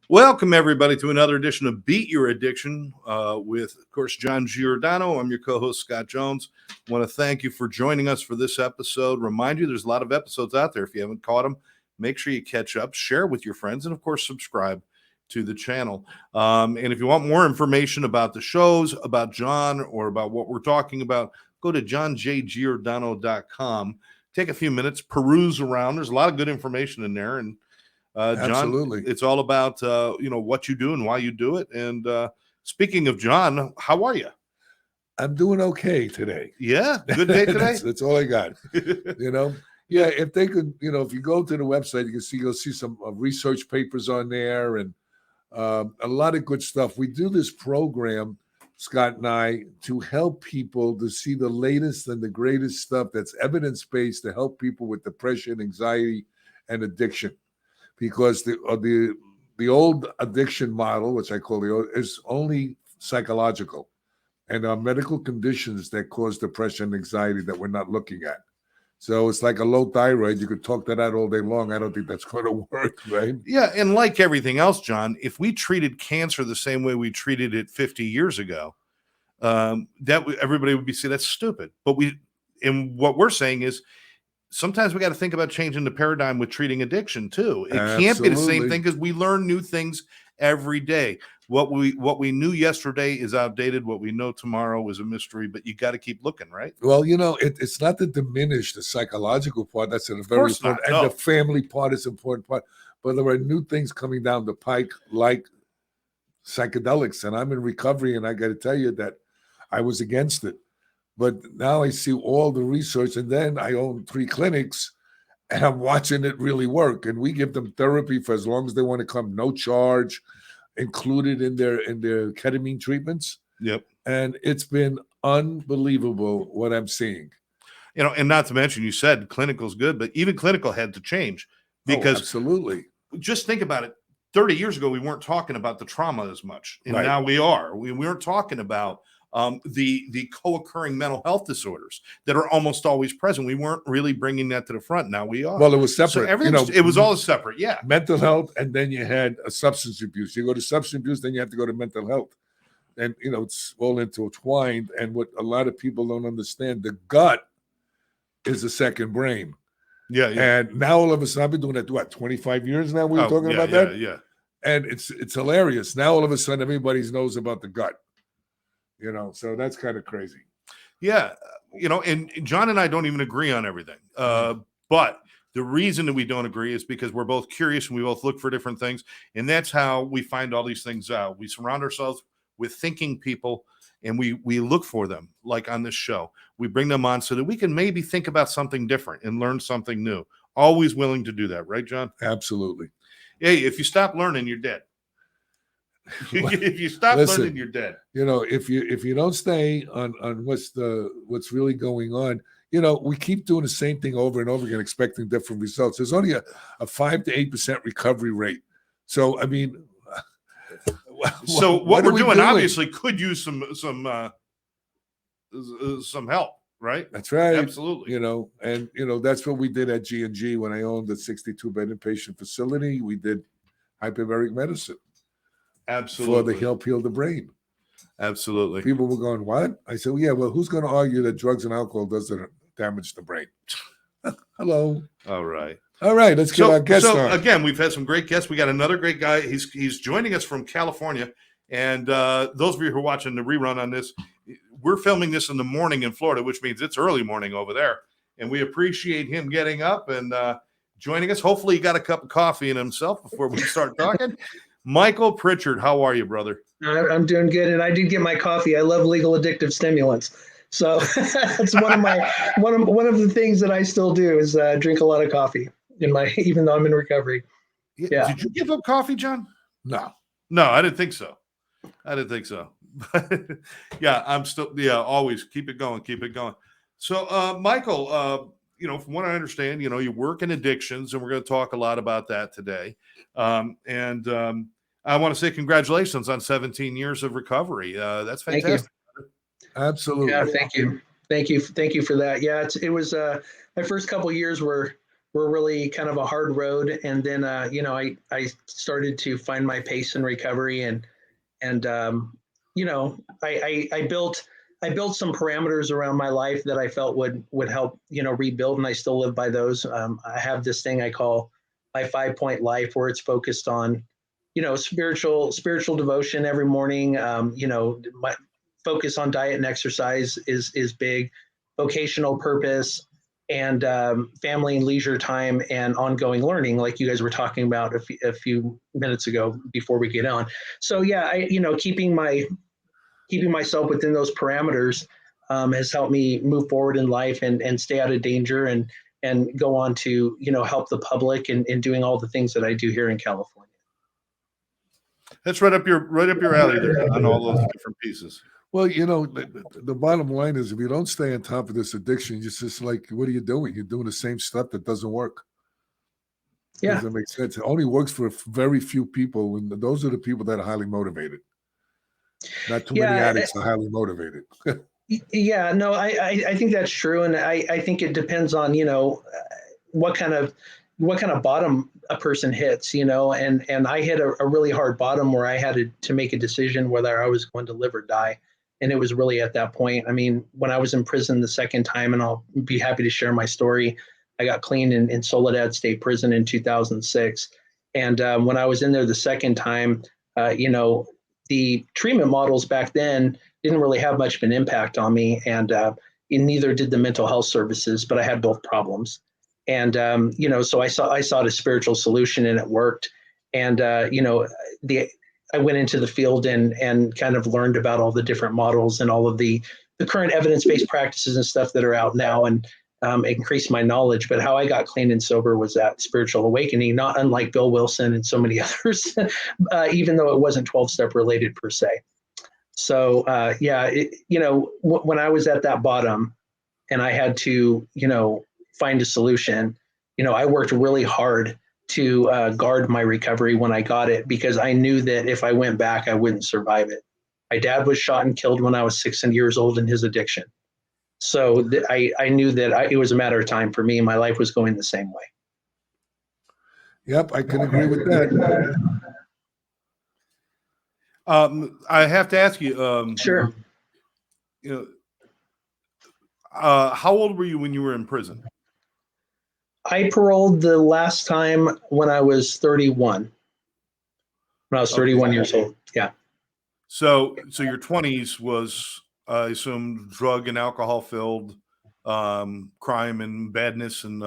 Welcome, everybody, to another edition of Beat Your Addiction with, of course, John Giordano. I'm your co-host, Scott Jones. I want to thank you for joining us for this episode. Remind you, there's a lot of episodes out there. If you haven't caught them, make sure you catch up, share with your friends, and, of course, subscribe to the channel. And if you want more information about the shows, about John, or about what we're talking about, go to johnjgiordano.com. Take a few minutes, peruse around. There's a lot of good information in there, and John, Absolutely. it's all about what you do and why you do it. And speaking of John, how are you? I'm doing okay today. Yeah, good day today. that's all I got. Yeah. If they could, if you go to the website, you'll see some research papers on there and a lot of good stuff. We do this program, Scott and I, to help people to see the latest and the greatest stuff that's evidence-based to help people with depression, anxiety, and addiction. Because the old addiction model, which I call the old, is only psychological, and there are medical conditions that cause depression and anxiety that we're not looking at. So it's like a low thyroid. You could talk to that all day long. I don't think that's going to work, right? Yeah, and like everything else, John, if we treated cancer the same way we treated it 50 years ago, everybody would be saying that's stupid. But what we're saying is, sometimes we got to think about changing the paradigm with treating addiction too. It can't be the same thing because we learn new things every day. What we knew yesterday is outdated. What we know tomorrow is a mystery, but you got to keep looking, right? Well, it's not to diminish the psychological part. That's a very important, and the family part is an important part. But there are new things coming down the pike, like psychedelics, and I'm in recovery, and I got to tell you that I was against it. But now I see all the research, and then I own 3 clinics, and I'm watching it really work. And we give them therapy for as long as they want to come, no charge, included in their ketamine treatments. Yep. And it's been unbelievable what I'm seeing. And not to mention, you said clinical's good, but even clinical had to change because absolutely. Just think about it. 30 years ago, we weren't talking about the trauma as much, and now we are. We weren't talking about the co-occurring mental health disorders that are almost always present. We weren't really bringing that to the front. Now we are. Well, it was separate. So it was all separate. Yeah. Mental health, and then you had a substance abuse. You go to substance abuse, then you have to go to mental health. And, it's all intertwined. And what a lot of people don't understand, the gut is a second brain. Yeah. And now all of a sudden, I've been doing that, 25 years now? We were talking about that? Yeah. And it's hilarious. Now all of a sudden, everybody knows about the gut. So that's kind of crazy. Yeah. And John and I don't even agree on everything. But the reason that we don't agree is because we're both curious and we both look for different things. And that's how we find all these things out. We surround ourselves with thinking people, and we look for them, like on this show. We bring them on so that we can maybe think about something different and learn something new. Always willing to do that. Right, John? Absolutely. Hey, if you stop learning, you're dead. If you stop learning, you're dead. If you don't stay on what's really going on, we keep doing the same thing over and over again, expecting different results. There's only a 5 to 8% recovery rate. So I mean, what we're doing obviously could use some help, right? That's right. Absolutely. And that's what we did at G&G when I owned the 62-bed inpatient facility. We did hyperbaric medicine. Absolutely. For the help heal the brain. Absolutely. People were going, what? I said, well, yeah, well, who's going to argue that drugs and alcohol doesn't damage the brain? Hello. All right. Let's get our guest on. Again, we've had some great guests. We got another great guy. He's joining us from California. And those of you who are watching the rerun on this, we're filming this in the morning in Florida, which means it's early morning over there. And we appreciate him getting up and joining us. Hopefully he got a cup of coffee in himself before we start talking. Michael Pritchard, how are you, brother? I'm doing good, and I did get my coffee. I love legal addictive stimulants, so that's one of the things that I still do is drink a lot of coffee even though I'm in recovery. Yeah. Did you give up coffee, John? No, I didn't think so. Yeah, I'm still. Yeah, always keep it going. So, Michael, from what I understand, you work in addictions, and we're going to talk a lot about that today. I want to say congratulations on 17 years of recovery. That's fantastic. Absolutely. Yeah, thank you for that. Yeah, it was my first couple of years were were really kind of a hard road. And then, I started to find my pace in recovery, and I built some parameters around my life that I felt would help, rebuild. And I still live by those. I have this thing I call my 5-point life, where it's focused on, spiritual devotion every morning. My focus on diet and exercise is big, vocational purpose, and family and leisure time, and ongoing learning, like you guys were talking about a few minutes ago before we get on. So yeah, keeping myself within those parameters has helped me move forward in life and stay out of danger, and go on to help the public and doing all the things that I do here in California. That's right up your alley there on all those different pieces. Well, the bottom line is, if you don't stay on top of this addiction, it's just like, what are you doing? You're doing the same stuff that doesn't work. Yeah. Does that make sense? It only works for very few people, and those are the people that are highly motivated. Not too many addicts are highly motivated. Yeah, no, I think that's true. And I think it depends on, what kind of bottom a person hits, and I hit a really hard bottom where I had to make a decision whether I was going to live or die. And it was really at that point. I mean, when I was in prison the second time, and I'll be happy to share my story, I got clean in Soledad State Prison in 2006. And when I was in there the second time, the treatment models back then didn't really have much of an impact on me, and neither did the mental health services, but I had both problems. And, so I sought a spiritual solution, and it worked. And, I went into the field and kind of learned about all the different models and all of the current evidence-based practices and stuff that are out now, and increased my knowledge. But how I got clean and sober was that spiritual awakening, not unlike Bill Wilson and so many others, even though it wasn't 12-step related per se. So, when I was at that bottom and I had to, find a solution, I worked really hard to guard my recovery when I got it, because I knew that if I went back, I wouldn't survive it. My dad was shot and killed when I was 6 years old in his addiction. So I knew that it was a matter of time for me. My life was going the same way. Yep, I can agree with that. I have to ask you. Sure. How old were you when you were in prison? I paroled the last time when I was 31. When I was 31 years old. Yeah. So your 20s was, I assume, drug and alcohol filled, crime and badness, and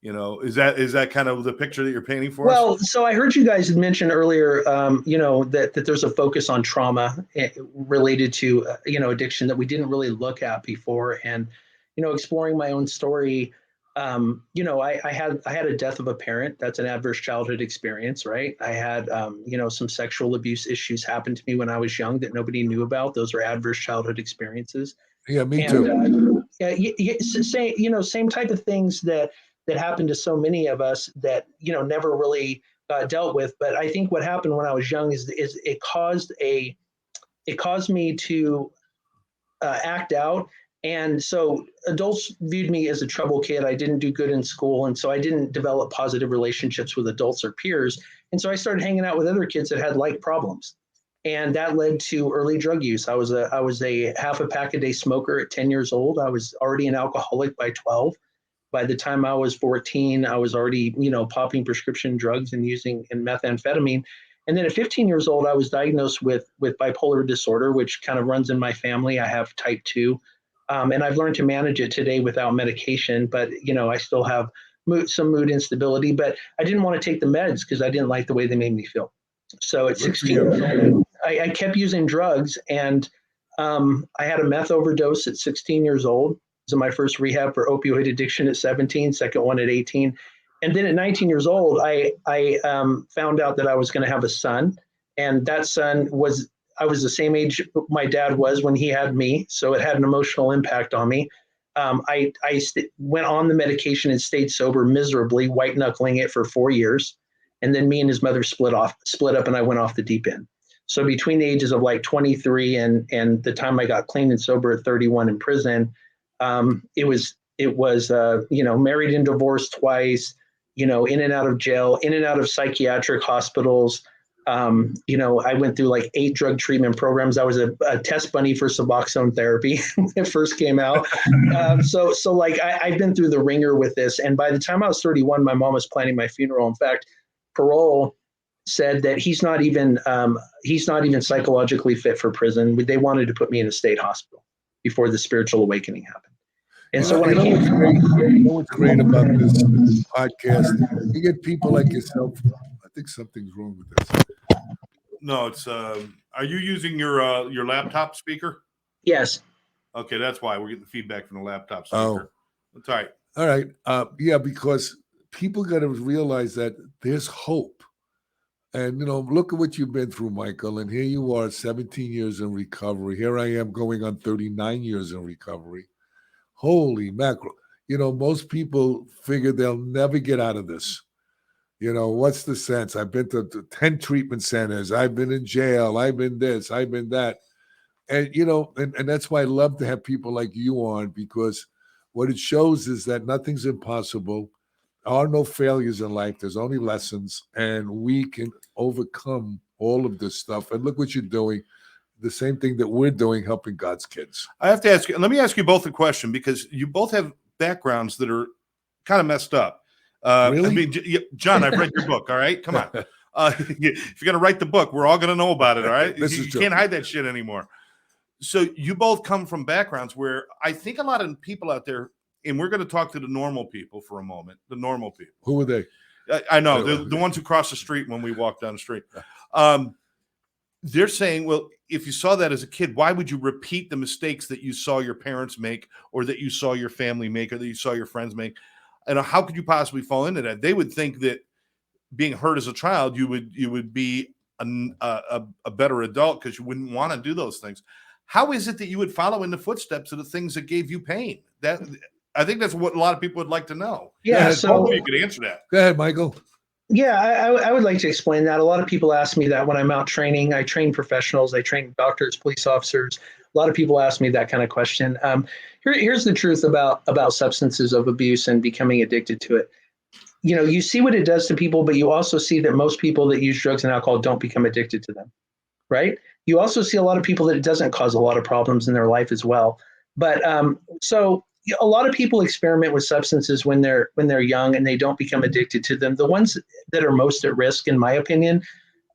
is that kind of the picture that you're painting for us? Well, so I heard you guys had mentioned earlier, that there's a focus on trauma related to addiction that we didn't really look at before, and exploring my own story. I had a death of a parent. That's an adverse childhood experience, right? I had, some sexual abuse issues happen to me when I was young that nobody knew about. Those are adverse childhood experiences. Yeah, me too. Same type of things that happened to so many of us that, never really dealt with. But I think what happened when I was young is it caused me to act out. And so adults viewed me as a trouble kid. I didn't do good in school. And so I didn't develop positive relationships with adults or peers. And so I started hanging out with other kids that had like problems. And that led to early drug use. I was a half a pack a day smoker at 10 years old. I was already an alcoholic by 12. By the time I was 14, I was already, popping prescription drugs and using methamphetamine. And then at 15 years old, I was diagnosed with bipolar disorder, which kind of runs in my family. I have type 2. And I've learned to manage it today without medication, but, I still have some mood instability, but I didn't want to take the meds because I didn't like the way they made me feel. So at 16, I kept using drugs, and I had a meth overdose at 16 years old. This is my first rehab for opioid addiction at 17, second one at 18. And then at 19 years old, I found out that I was going to have a son, and that son I was the same age my dad was when he had me, so it had an emotional impact on me. I went on the medication and stayed sober miserably, white knuckling it for 4 years, and then me and his mother split up, and I went off the deep end. So between the ages of like 23 and the time I got clean and sober at 31 in prison, it was it was, married and divorced twice, in and out of jail, in and out of psychiatric hospitals. I went through like 8 drug treatment programs. I was a test bunny for Suboxone therapy when it first came out. So I've been through the ringer with this. And by the time I was 31, my mom was planning my funeral. In fact, parole said that he's not even psychologically fit for prison. They wanted to put me in a state hospital before the spiritual awakening happened. And so when what's great about this podcast, you get people like yourself. I think something's wrong with this. No, it's. Are you using your laptop speaker? Yes. Okay, that's why we're getting feedback from the laptop speaker. Oh, that's all right. All right. Yeah, because people got to realize that there's hope. And, look at what you've been through, Michael. And here you are, 17 years in recovery. Here I am going on 39 years in recovery. Holy mackerel. Most people figure they'll never get out of this. What's the sense? I've been to 10 treatment centers. I've been in jail. I've been this. I've been that. And, and that's why I love to have people like you on, because what it shows is that nothing's impossible. There are no failures in life. There's only lessons, and we can overcome all of this stuff. And look what you're doing. The same thing that we're doing, helping God's kids. I have to ask you, let me ask you both a question, because you both have backgrounds that are kind of messed up. Really? I mean, John, I've read your book. All right, come on. If you're going to write the book, we're all going to know about it. All right. You can't hide that shit anymore. So you both come from backgrounds where I think a lot of people out there, and we're going to talk to the normal people for a moment, the normal people. Who are they? I know, the ones who cross the street when we walk down the street. They're saying, well, if you saw that as a kid, why would you repeat the mistakes that you saw your parents make, or that you saw your family make, or that you saw your friends make? And how could you possibly fall into that? They would think that being hurt as a child, you would be a better adult because you wouldn't want to do those things. How is it that you would follow in the footsteps of the things that gave you pain? That, I think that's what a lot of people would like to know. Yeah, so hopefully you could answer that. Go ahead, Michael. Yeah, I would like to explain that. A lot of people ask me that when I'm out training. I train professionals. I train doctors, police officers. A lot of people ask me that kind of question. Here's the truth about substances of abuse and becoming addicted to it. You see what it does to people, but you also see that most people that use drugs and alcohol don't become addicted to them, right? You also see a lot of people that it doesn't cause a lot of problems in their life as well. But so a lot of people experiment with substances when they're young and they don't become addicted to them. The ones that are most at risk, in my opinion,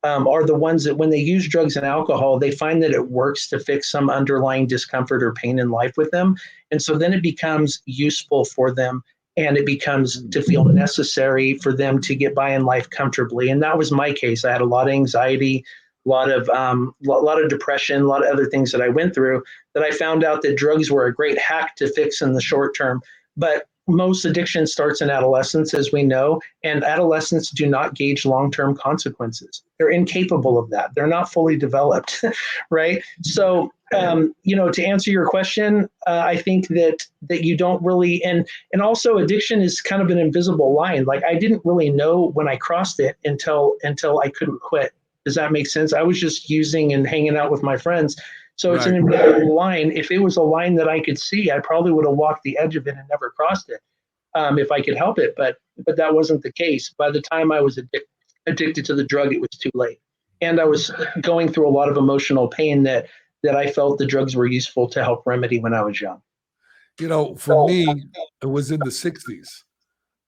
are the ones that when they use drugs and alcohol, they find that it works to fix some underlying discomfort or pain in life with them. And so then it becomes useful for them, and it becomes to feel necessary for them to get by in life comfortably. And that was my case. I had a lot of anxiety, a lot of depression, a lot of other things that I went through, that I found out that drugs were a great hack to fix in the short term. But most addiction starts in adolescence, as we know, and adolescents do not gauge long-term consequences. They're incapable of that. They're not fully developed, right? So, to answer your question, I think that you don't really, and also addiction is kind of an invisible line. Like, I didn't really know when I crossed it until I couldn't quit. Does that make sense? I was just using and hanging out with my friends. So it's an invisible line. If it was a line that I could see, I probably would have walked the edge of it and never crossed it if I could help it. But that wasn't the case. By the time I was addicted to the drug, it was too late. And I was going through a lot of emotional pain that I felt the drugs were useful to help remedy when I was young. For me, it was in the 60s.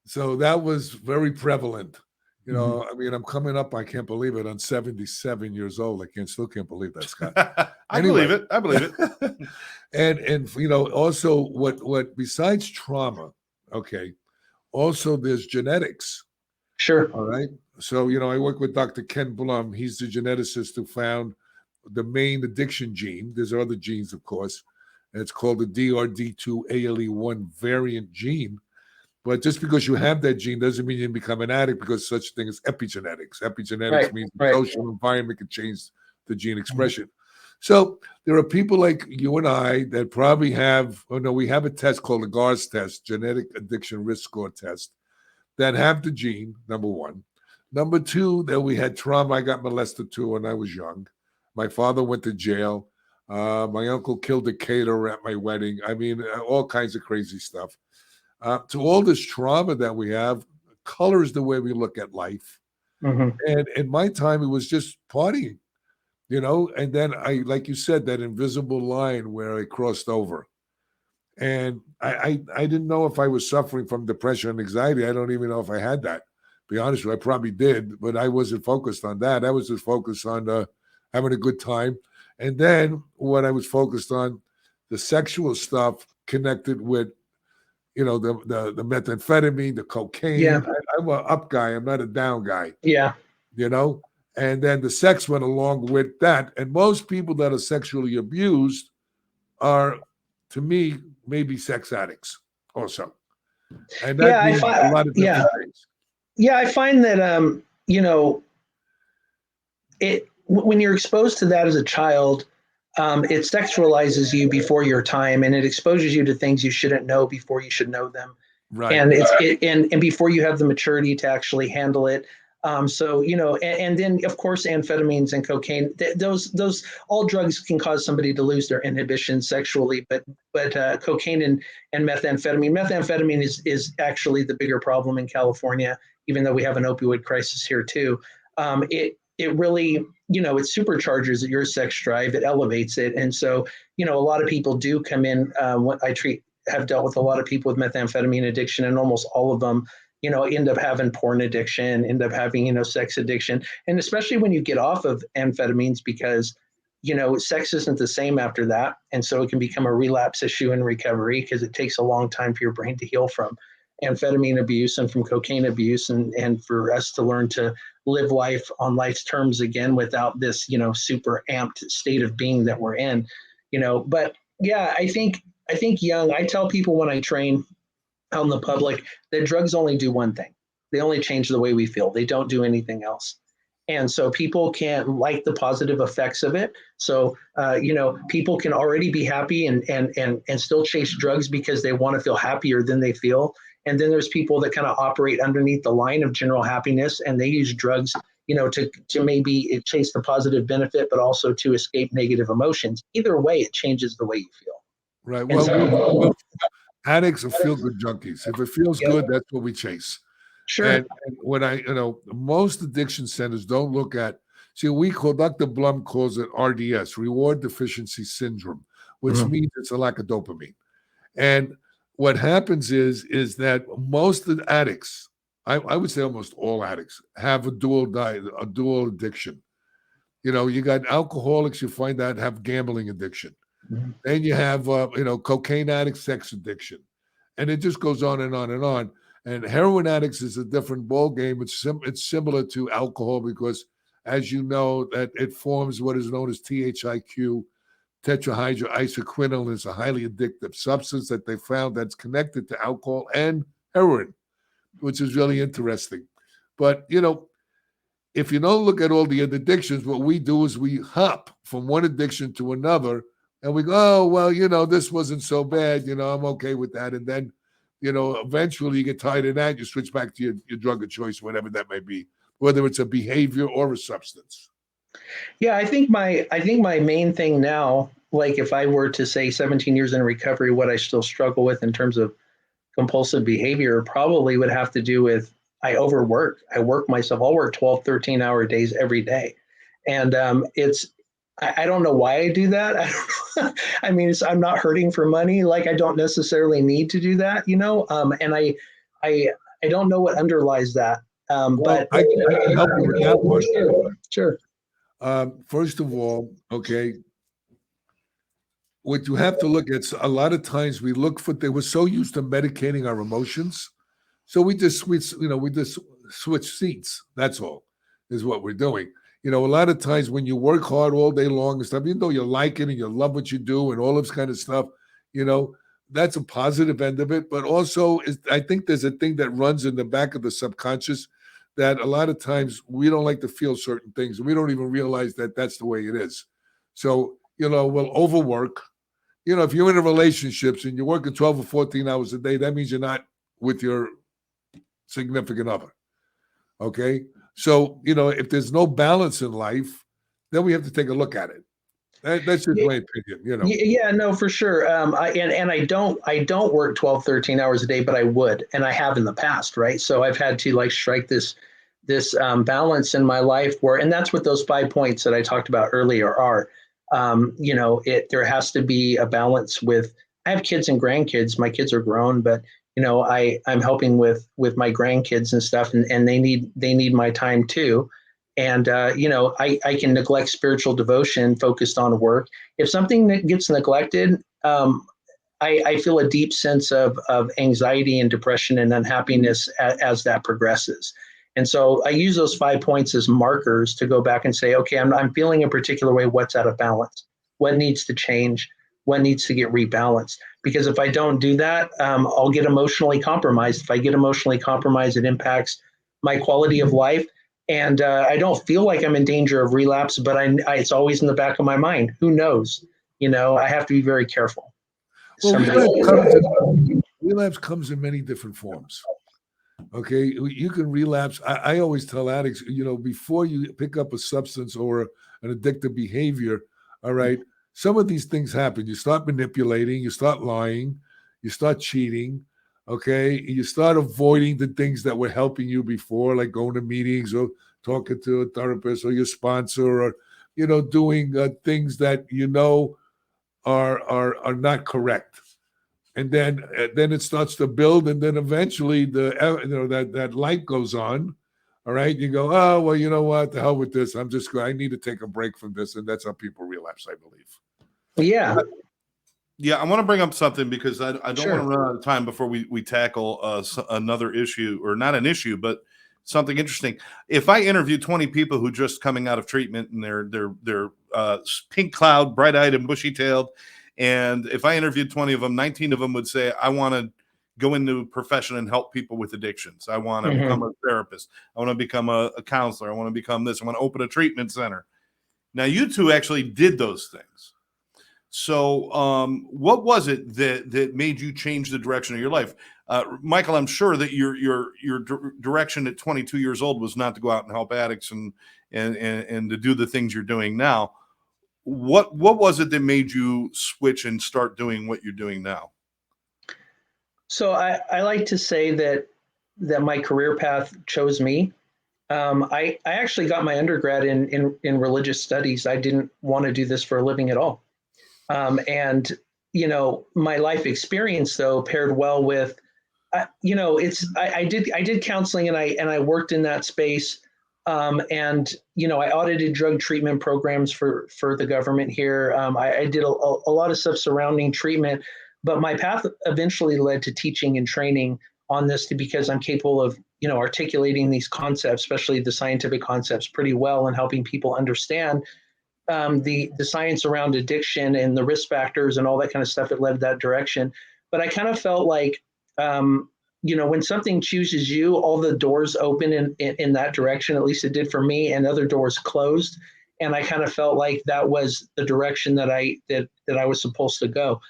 So that was very prevalent. I mean, I'm coming up, I can't believe it, on 77 years old. I still can't believe that, Scott. I believe it. And also what besides trauma, okay, also there's genetics. Sure. All right. So, I work with Dr. Ken Blum. He's the geneticist who found the main addiction gene. There's other genes, of course. And it's called the DRD2-ALE1 variant gene. But just because you have that gene doesn't mean you become an addict, because such a thing as epigenetics. Epigenetics means the social environment can change the gene expression. Mm-hmm. So there are people like you and I that probably we have a test called the GARS test, Genetic Addiction Risk Score Test, that have the gene, number one. Number two, that we had trauma. I got molested too when I was young. My father went to jail. My uncle killed a caterer at my wedding. I mean, all kinds of crazy stuff. to all this trauma that we have, colors the way we look at life. Mhm. And in my time, it was just partying, and then like you said, that invisible line where I crossed over. And I didn't know if I was suffering from depression and anxiety. I don't even know if I had that. To be honest with you, I probably did, but I wasn't focused on that. I was just focused on having a good time. And then when I was focused on the sexual stuff connected with, the methamphetamine, the cocaine. Yeah. I'm an up guy. I'm not a down guy, Yeah. And then the sex went along with that. And most people that are sexually abused are, to me, maybe sex addicts also. And that Yeah, means a lot of different things. Yeah, I find that when you're exposed to that as a child, it sexualizes you before your time, and it exposes you to things you shouldn't know before you should know them. Right. And and before you have the maturity to actually handle it. So and then of course amphetamines and cocaine, those all drugs can cause somebody to lose their inhibition sexually, but cocaine and methamphetamine is actually the bigger problem in California, even though we have an opioid crisis here too. It really, it supercharges your sex drive, it elevates it, and so a lot of people do come in. Have dealt with a lot of people with methamphetamine addiction, and almost all of them, end up having porn addiction, end up having, sex addiction. And especially when you get off of amphetamines, because, sex isn't the same after that. And so it can become a relapse issue in recovery because it takes a long time for your brain to heal from amphetamine abuse and from cocaine abuse, and for us to learn to live life on life's terms again without this, super amped state of being that we're in, but yeah, I think young, I tell people when I train out in the public that drugs only do one thing. They only change the way we feel. They don't do anything else. And so people can't like the positive effects of it. So, people can already be happy and still chase drugs because they want to feel happier than they feel. And then there's people that kind of operate underneath the line of general happiness, and they use drugs, to maybe chase the positive benefit, but also to escape negative emotions. Either way, it changes the way you feel. Right. And Well, addicts are feel-good junkies. If it feels good, that's what we chase. Sure. And when most addiction centers don't look at, Dr. Blum calls it RDS, reward deficiency syndrome, which means it's a lack of dopamine. And what happens is that most of the addicts, I would say almost all addicts, have a dual addiction. You got alcoholics, you find out have gambling addiction. Then you have, cocaine addicts, sex addiction. And it just goes on and on and on. And heroin addicts is a different ball game. It's similar to alcohol because, as you know, that it forms what is known as THIQ, tetrahydroisoquinol, is a highly addictive substance that they found that's connected to alcohol and heroin, which is really interesting. But, if you don't look at all the addictions, what we do is we hop from one addiction to another, and we go, oh, well, this wasn't so bad. I'm okay with that. And then, eventually you get tired of that. You switch back to your drug of choice, whatever that may be, whether it's a behavior or a substance. Yeah, I think my main thing now, like if I were to say 17 years in recovery, what I still struggle with in terms of compulsive behavior probably would have to do with I overwork. I work myself. I'll work 12, 13-hour days every day. And I don't know why I do that. I mean, I'm not hurting for money. Like I don't necessarily need to do that, and I don't know what underlies that. But I can help you with that one. Sure. First of all, okay, what you have to look at, a lot of times they were so used to medicating our emotions. So we just switch seats. That's all is what we're doing. A lot of times when you work hard all day long and stuff, even though you like it and you love what you do and all this kind of stuff, that's a positive end of it. But also, I think there's a thing that runs in the back of the subconscious that a lot of times we don't like to feel certain things. And we don't even realize that that's the way it is. So, we'll overwork. If you're in a relationships and you're working 12 or 14 hours a day, that means you're not with your significant other. Okay. So, if there's no balance in life, then we have to take a look at it. That's just my opinion, you know. Yeah, no, for sure. I don't work 12, 13 hours a day, but I would, and I have in the past, right? So I've had to like strike this balance in my life where, and that's what those 5 points that I talked about earlier are. There has to be a balance with. I have kids and grandkids. My kids are grown, but I'm helping with my grandkids and stuff, and they need my time too. And I can neglect spiritual devotion focused on work. If something that gets neglected, I feel a deep sense of anxiety and depression and unhappiness as that progresses. And so I use those 5 points as markers to go back and say, okay, I'm feeling a particular way. What's out of balance? What needs to change? What needs to get rebalanced? Because if I don't do that, I'll get emotionally compromised. If I get emotionally compromised, it impacts my quality of life. And I don't feel like I'm in danger of relapse, but it's always in the back of my mind. Who knows? I have to be very careful. Well, relapse comes in many different forms. Okay, you can relapse. I always tell addicts, before you pick up a substance or an addictive behavior, all right, some of these things happen. You start manipulating, you start lying, you start cheating, okay? You start avoiding the things that were helping you before, like going to meetings or talking to a therapist or your sponsor, or, doing things that are not correct. And then it starts to build, and then eventually that light goes on. All right, you go, oh well, you know what? The hell with this. I need to take a break from this, and that's how people relapse, I believe. Yeah. Yeah, I want to bring up something because I don't Sure. want to run out of time before we tackle another issue, or not an issue, but something interesting. If I interview 20 people who just coming out of treatment and they're pink cloud, bright-eyed and bushy-tailed, and if I interviewed 20 of them, 19 of them would say, I want to go into a profession and help people with addictions. I want to become a therapist. I want to become a counselor. I want to become this. I want to open a treatment center. Now, you two actually did those things. So what was it that made you change the direction of your life? Michael, I'm sure that your direction at 22 years old was not to go out and help addicts and to do the things you're doing now. What was it that made you switch and start doing what you're doing now? So I like to say that my career path chose me. I actually got my undergrad in religious studies. I didn't want to do this for a living at all. And my life experience though paired well with, I did counseling and I worked in that space. And I audited drug treatment programs for the government here. I did a lot of stuff surrounding treatment, but my path eventually led to teaching and training on this because I'm capable of articulating these concepts, especially the scientific concepts, pretty well and helping people understand the science around addiction and the risk factors and all that kind of stuff. It led that direction. But I kind of felt like when something chooses you, all the doors open in that direction. At least it did for me, and other doors closed. And I kind of felt like that was the direction that I was supposed to go.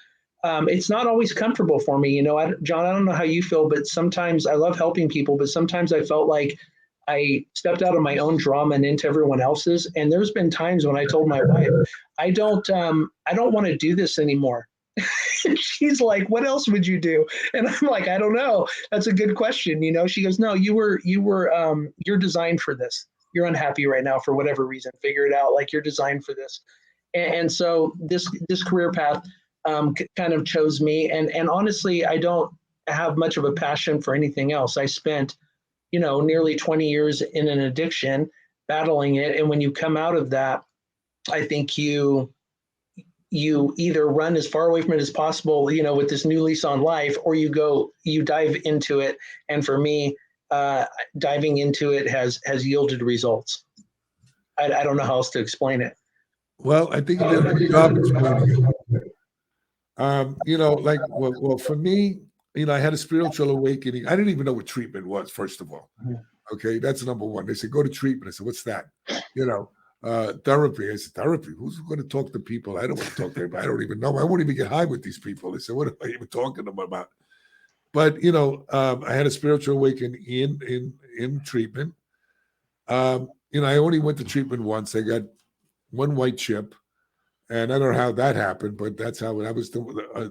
It's not always comfortable for me, John. I don't know how you feel, but sometimes I love helping people, but sometimes I felt like I stepped out of my own drama and into everyone else's. And there's been times when I told my wife, I don't want to do this anymore. She's like, what else would you do? And I'm like, I don't know. That's a good question. She goes, no, you're designed for this. You're unhappy right now for whatever reason. Figure it out. Like, you're designed for this. And so this career path kind of chose me. And honestly, I don't have much of a passion for anything else. I spent, nearly 20 years in an addiction, battling it. And when you come out of that, I think you either run as far away from it as possible, with this new lease on life, or you dive into it. And for me, diving into it has yielded results. I don't know how else to explain it. Well, I think you did a good job explaining it. Well, for me, I had a spiritual awakening. I didn't even know what treatment was, first of all. Okay, that's number one. They said, go to treatment. I said, what's that? Therapy. I said, therapy? Who's going to talk to people? I don't want to talk to anybody. I don't even know. I won't even get high with these people. They said, what am I even talking to them about? But, I had a spiritual awakening in treatment. I only went to treatment once. I got one white chip. And I don't know how that happened, but that's how I was.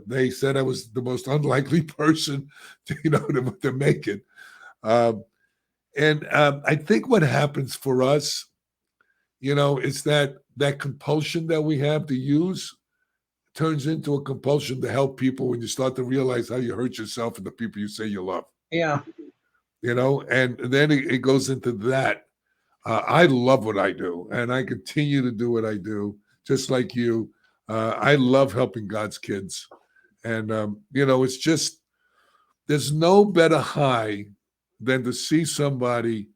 They said I was the most unlikely person, to make it. I think what happens for us, is that compulsion that we have to use turns into a compulsion to help people when you start to realize how you hurt yourself and the people you say you love. Yeah. And then it goes into that. I love what I do, and I continue to do what I do, just like you. I love helping God's kids. And, it's just, there's no better high than to see somebody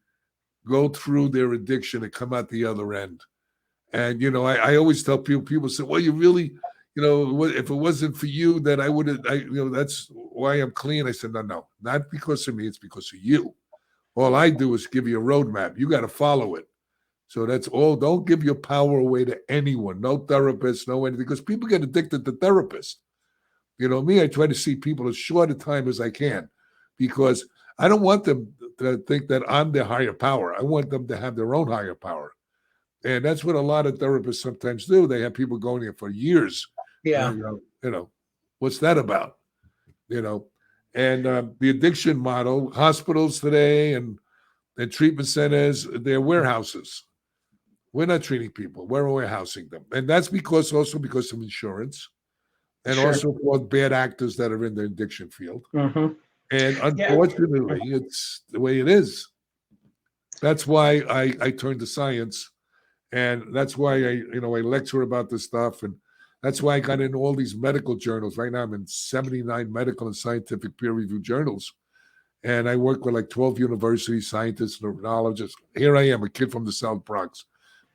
go through their addiction and come out the other end. And, I always tell people say, well, you really, if it wasn't for you, then I would have, that's why I'm clean. I said, no, not because of me. It's because of you. All I do is give you a roadmap. You got to follow it. So that's all. Don't give your power away to anyone. No therapist, no anything, because people get addicted to therapists. Me, I try to see people as short a time as I can, because I don't want them to think that I'm their higher power. I want them to have their own higher power. And that's what a lot of therapists sometimes do. They have people going there for years. Yeah. What's that about? And the addiction model, hospitals today and treatment centers, they're warehouses. We're not treating people. We're warehousing them. And that's because of insurance, and Sure. also for bad actors that are in the addiction field. Mm-hmm. And unfortunately, it's the way it is. That's why I turned to science, and that's why I lecture about this stuff, and that's why I got in all these medical journals. Right now, I'm in 79 medical and scientific peer-reviewed journals, and I work with like 12 university scientists, neurologists. Here I am, a kid from the South Bronx.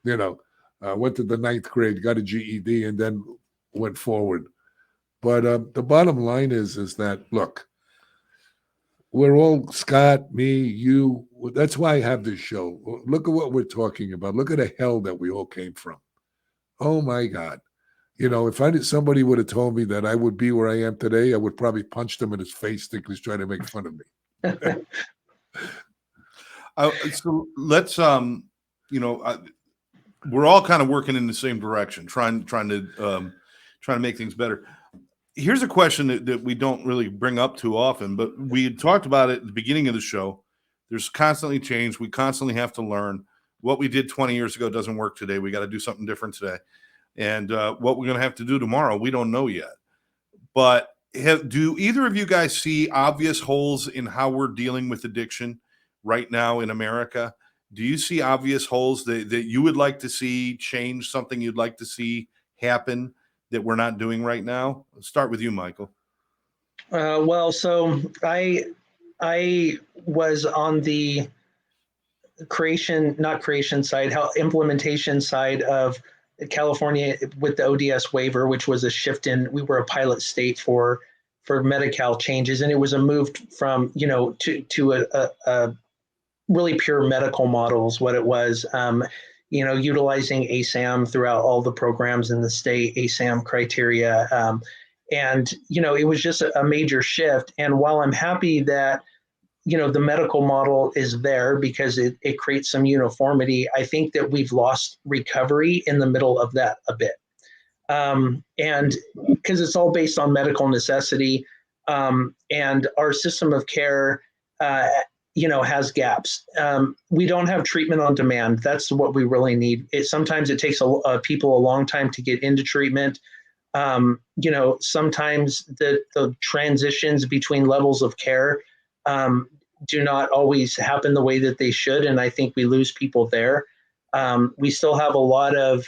Went to the 9th grade, got a GED, and then went forward. But the bottom line is that, look, we're all, Scott, me, you. That's why I have this show. Look at what we're talking about. Look at the hell that we all came from. Oh, my God. If somebody would have told me that I would be where I am today, I would probably punch them in his face, think he's trying to make fun of me. So let's, we're all kind of working in the same direction, trying to make things better. Here's a question that we don't really bring up too often, but we had talked about it at the beginning of the show. There's constantly change. We constantly have to learn. What we did 20 years ago doesn't work today. We got to do something different today. And what we're going to have to do tomorrow, we don't know yet. But do either of you guys see obvious holes in how we're dealing with addiction right now in America? Do you see obvious holes that you would like to see change, something you'd like to see happen that we're not doing right now? Let's start with you, Michael. So I was on the implementation side of California with the ODS waiver, which was a shift in, we were a pilot state for Medi-Cal changes. And it was a move from, to a really pure medical models, what it was, utilizing ASAM throughout all the programs in the state, ASAM criteria. And it was just a major shift. And while I'm happy that, the medical model is there because it creates some uniformity, I think that we've lost recovery in the middle of that a bit. And because it's all based on medical necessity, and our system of care, has gaps. We don't have treatment on demand. That's what we really need. Sometimes it takes people a long time to get into treatment. Sometimes the transitions between levels of care do not always happen the way that they should, and I think we lose people there. We still have a lot of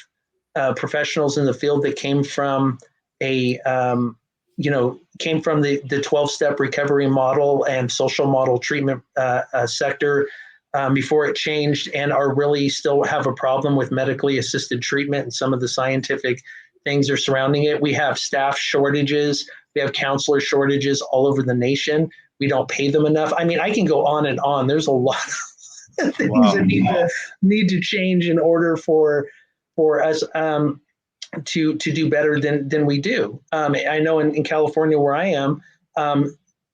professionals in the field that came from the 12-step recovery model and social model treatment sector before it changed, and are really still have a problem with medically assisted treatment and some of the scientific things are surrounding it. We have staff shortages. We have counselor shortages all over the nation. We don't pay them enough. I mean, I can go on and on. There's a lot of things that need to change in order for us to do better than we do. I know in California where I am,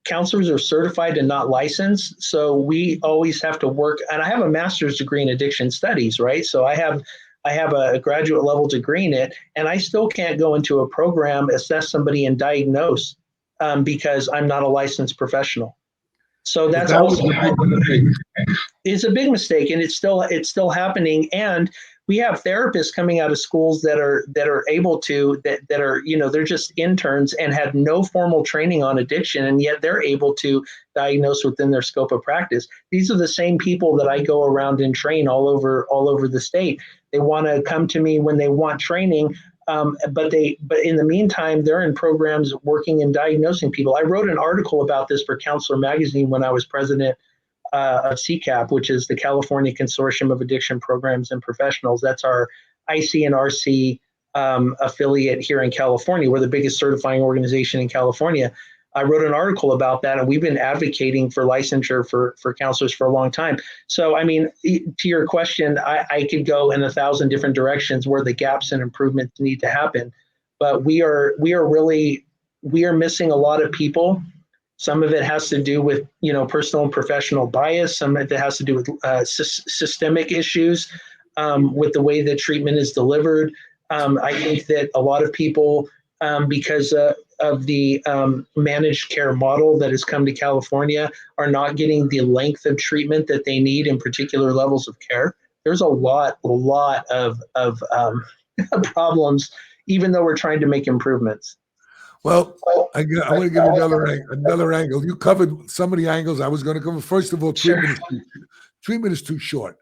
counselors are certified and not licensed. So we always have to work, and I have a master's degree in addiction studies, right? So I have I have a graduate level degree in it, and I still can't go into a program, assess somebody, and diagnose because I'm not a licensed professional. So that's also it's a big mistake, and it's still happening. And we have therapists coming out of schools that are able to that are, you know, they're just interns and had no formal training on addiction, and yet they're able to diagnose within their scope of practice. These are the same people that I go around and train all over the state. They want to come to me when they want training. But in the meantime, they're in programs working and diagnosing people. I wrote an article about this for Counselor Magazine when I was president of CCAPP, which is the California Consortium of Addiction Programs and Professionals. That's our ICAADC affiliate here in California. We're the biggest certifying organization in California. I wrote an article about that, and we've been advocating for licensure for counselors for a long time. So, I mean, to your question, I could go in 1,000 different directions where the gaps and improvements need to happen, but we are missing a lot of people. Some of it has to do with, you know, personal and professional bias. Some of it has to do with systemic issues with the way that treatment is delivered. I think that a lot of people, because of the managed care model that has come to California, are not getting the length of treatment that they need in particular levels of care. There's a lot of problems, even though we're trying to make improvements. Well, I want to give you another angle. You covered some of the angles I was going to cover. First of all, treatment is too short.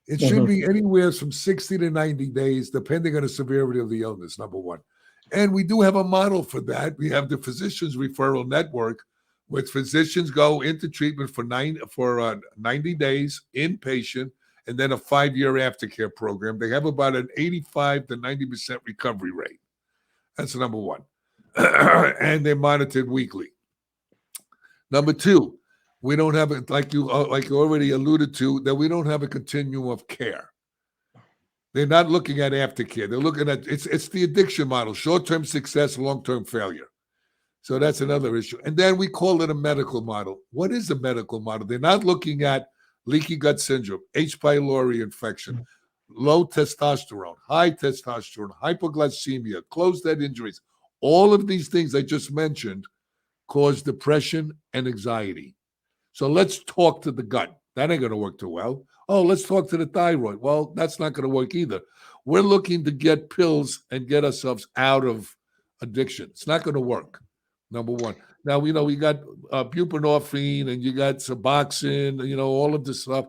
It should be anywhere from 60 to 90 days, depending on the severity of the illness, number one. And we do have a model for that. We have the Physicians Referral Network, which physicians go into treatment for 90 days, inpatient, and then a 5-year aftercare program. They have about an 85 to 90% recovery rate. That's number one. And they're monitored weekly. Number two, we don't have it, like you already alluded to, that we don't have a continuum of care. They're not looking at aftercare. They're looking at it's the addiction model: short-term success, long-term failure. So that's another issue. And then we call it a medical model. What is a medical model? They're not looking at leaky gut syndrome, H. pylori infection, low testosterone, high testosterone, hypoglycemia, closed-head injuries. All of these things I just mentioned cause depression and anxiety. So let's talk to the gut. That ain't going to work too well. Oh, let's talk to the thyroid. Well, that's not going to work either. We're looking to get pills and get ourselves out of addiction. It's not going to work, number one. Now, you know, we got buprenorphine and you got Suboxone, you know, all of this stuff.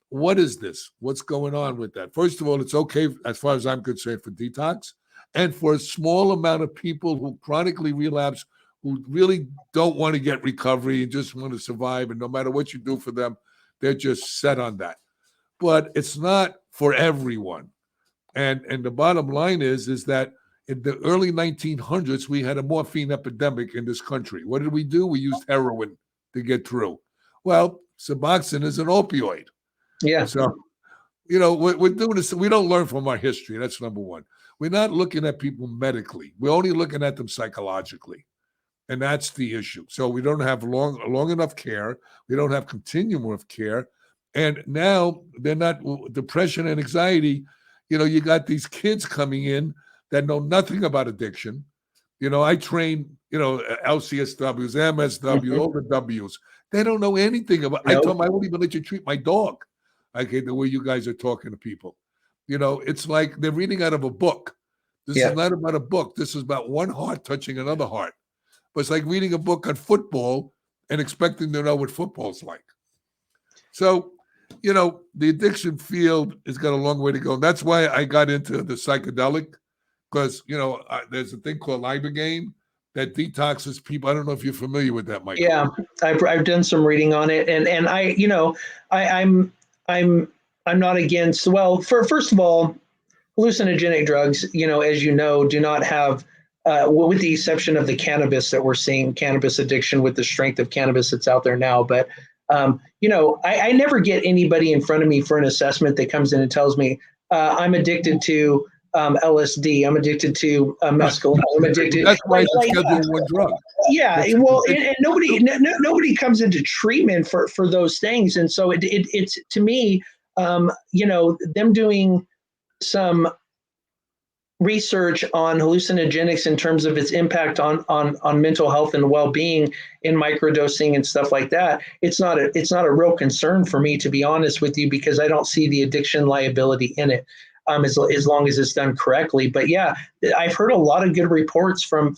What is this? What's going on with that? First of all, it's okay, as far as I'm concerned, for detox. And for a small amount of people who chronically relapse, who really don't want to get recovery and just want to survive, and no matter what you do for them, they're just set on that. But it's not for everyone. And the bottom line is that in the early 1900s, we had a morphine epidemic in this country. What did we do? We used heroin to get through. Well, Suboxone is an opioid. Yeah. So, you know, we're doing this. We don't learn from our history. That's number one. We're not looking at people medically. We're only looking at them psychologically. And that's the issue. So we don't have long enough care. We don't have continuum of care. And now they're not depression and anxiety. You know, you got these kids coming in that know nothing about addiction. You know, I train, you know, LCSWs, MSWs, all the W's. They don't know anything about. Nope. I told them I won't even let you treat my dog. Okay, the way you guys are talking to people. You know, it's like they're reading out of a book. This is not about a book. This is about one heart touching another heart. But it's like reading a book on football and expecting to know what football's like. So, you know, the addiction field has got a long way to go. And that's why I got into the psychedelic, because, you know, there's a thing called Ibogaine that detoxes people. I don't know if you're familiar with that, Michael. Yeah, I've done some reading on it, and I, you know, I'm not against. Well, first of all, hallucinogenic drugs, you know, as you know, do not have, with the exception of the cannabis that we're seeing, cannabis addiction with the strength of cannabis that's out there now. But, you know, I never get anybody in front of me for an assessment that comes in and tells me I'm addicted to LSD. I'm addicted to mescaline. I'm addicted. That's why it's Schedule I drug. Yeah, well, and nobody comes into treatment for those things, and so it's to me, you know, them doing some research on hallucinogenics in terms of its impact on mental health and well-being in microdosing and stuff like that, it's not a real concern for me, to be honest with you, because I don't see the addiction liability in it, as long as it's done correctly. But yeah, I've heard a lot of good reports from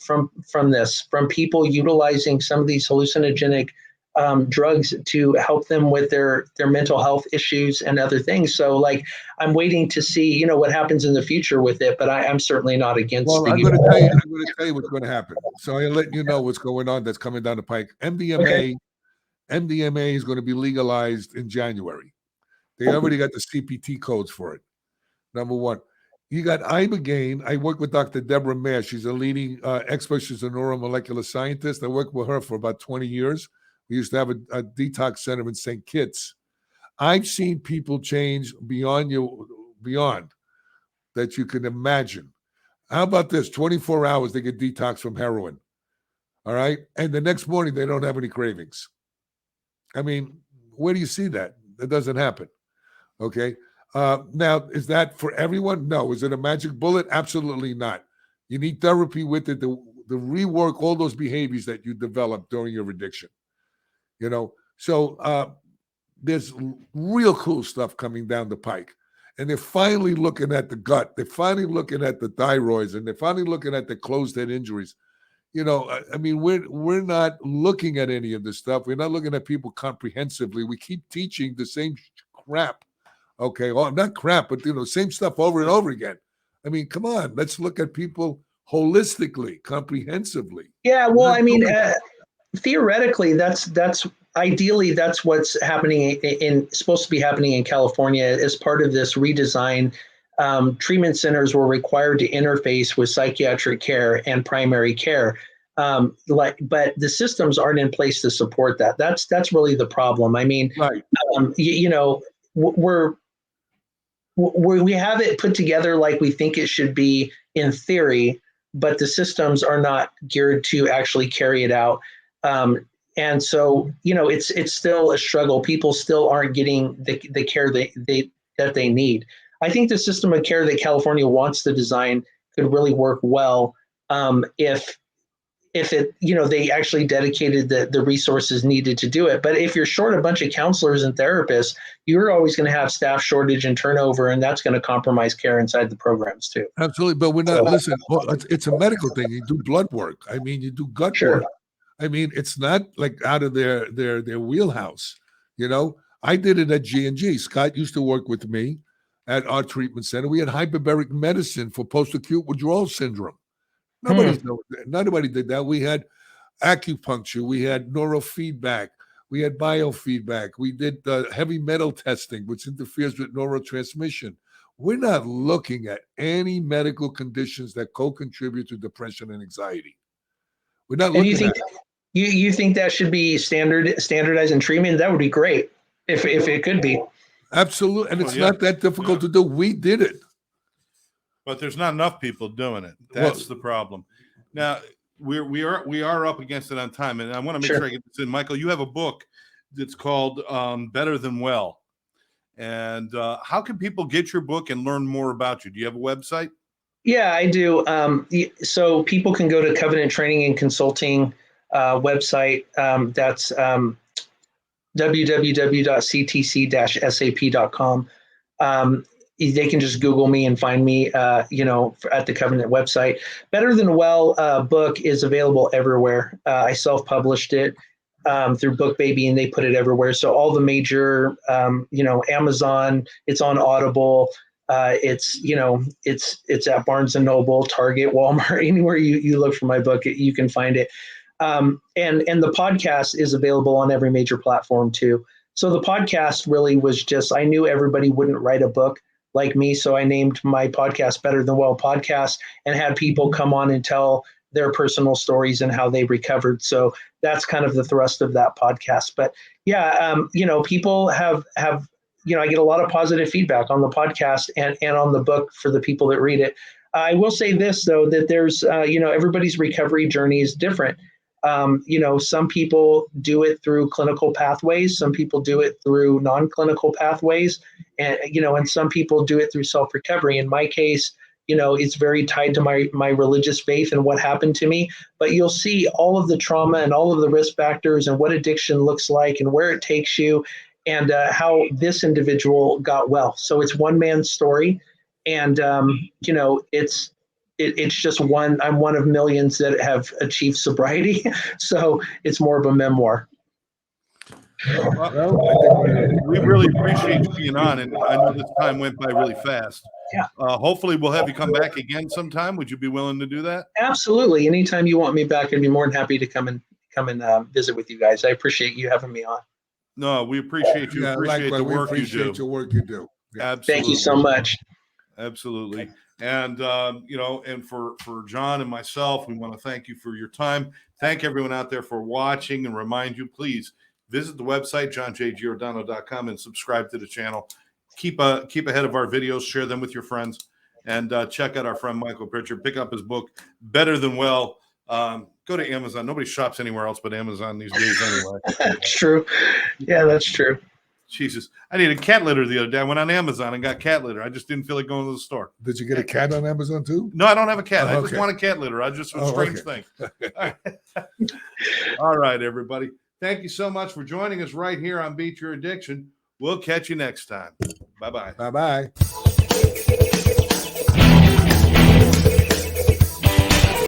people utilizing some of these hallucinogenic drugs to help them with their mental health issues and other things. So like, I'm waiting to see, what happens in the future with it, but I'm certainly not against Well, the I'm going to tell you what's going to happen. So I'm letting you know what's going on that's coming down the pike. MDMA is going to be legalized in January. They already got the CPT codes for it. Number one. You got Ibogaine. I work with Dr. Deborah Mayer. She's a leading expert. She's a neuromolecular scientist. I worked with her for about 20 years. We used to have a detox center in St. Kitts. I've seen people change beyond that you can imagine. How about this? 24 hours, they get detox from heroin. All right. And the next morning, they don't have any cravings. I mean, where do you see that? That doesn't happen. Okay. Now, is that for everyone? No. Is it a magic bullet? Absolutely not. You need therapy with it to rework all those behaviors that you developed during your addiction. So there's real cool stuff coming down the pike. And they're finally looking at the gut. They're finally looking at the thyroids, and they're finally looking at the closed head injuries. I mean, we're not looking at any of this stuff. We're not looking at people comprehensively. We keep teaching the same crap. Okay, well, not crap, but same stuff over and over again. I mean, come on, let's look at people holistically, comprehensively. Yeah, well, I mean, theoretically, that's ideally that's what's happening supposed to be happening in California as part of this redesign. Treatment centers were required to interface with psychiatric care and primary care, but the systems aren't in place to support that. That's really the problem. I mean, right. We have it put together like we think it should be in theory, but the systems are not geared to actually carry it out. And so, it's still a struggle. People still aren't getting the care that they need. I think the system of care that California wants to design could really work well if it, they actually dedicated the resources needed to do it. But if you're short a bunch of counselors and therapists, you're always going to have staff shortage and turnover, and that's going to compromise care inside the programs too. Absolutely. But we're not, listen, it's a medical thing. You do blood work. I mean, you do gut work. I mean, it's not like out of their wheelhouse. I did it at G&G. Scott used to work with me at our treatment center. We had hyperbaric medicine for post-acute withdrawal syndrome. Nobody did that. We had acupuncture. We had neurofeedback. We had biofeedback. We did heavy metal testing, which interferes with neurotransmission. We're not looking at any medical conditions that co-contribute to depression and anxiety. We're not looking at it. You think that should be standardized in treatment? That would be great if it could be. Absolutely. And it's not that difficult to do. We did it. But there's not enough people doing it. That's the problem. Now, we are up against it on time, and I want to make sure I get this in. Michael, you have a book that's called Better Than Well. And how can people get your book and learn more about you? Do you have a website? Yeah, I do. So people can go to Covenant Training and Consulting website. That's www.ctc-sap.com. They can just Google me and find me, at the Covenant website. Better Than Well book is available everywhere. I self-published it through BookBaby, and they put it everywhere. So all the major, Amazon, it's on Audible. It's at Barnes and Noble, Target, Walmart, anywhere you look for my book, you can find it. And the podcast is available on every major platform too. So the podcast really was just, I knew everybody wouldn't write a book like me. So I named my podcast Better Than Well Podcast and had people come on and tell their personal stories and how they recovered. So that's kind of the thrust of that podcast. But yeah, people have I get a lot of positive feedback on the podcast and on the book for the people that read it. I will say this though, that there's, everybody's recovery journey is different. Some people do it through clinical pathways. Some people do it through non-clinical pathways. And, and some people do it through self-recovery. In my case, it's very tied to my religious faith and what happened to me. But you'll see all of the trauma and all of the risk factors and what addiction looks like and where it takes you and how this individual got well. So it's one man's story. And, it's just one. I'm one of millions that have achieved sobriety. So it's more of a memoir. We really appreciate you being on, and I know this time went by really fast. Yeah. Hopefully we'll have you come back again sometime. Would you be willing to do that? Absolutely. Anytime you want me back, I'd be more than happy to come and visit with you guys. I appreciate you having me on. No, we appreciate you. Appreciate the work you do. Your work you do. Yeah. Absolutely. Thank you so much. Absolutely. And, and for John and myself, we want to thank you for your time. Thank everyone out there for watching, and remind you, please visit the website, johnjgiordano.com, and subscribe to the channel. Keep ahead of our videos, share them with your friends, and check out our friend Michael Pritchard. Pick up his book, Better Than Well. Go to Amazon. Nobody shops anywhere else but Amazon these days anyway. That's true. Yeah, that's true. Jesus. I needed cat litter the other day. I went on Amazon and got cat litter. I just didn't feel like going to the store. Did you get a cat on Amazon too? No, I don't have a cat. Oh, I just want a cat litter. I just a strange thing. All right, everybody. Thank you so much for joining us right here on Beat Your Addiction. We'll catch you next time. Bye-bye. Bye-bye.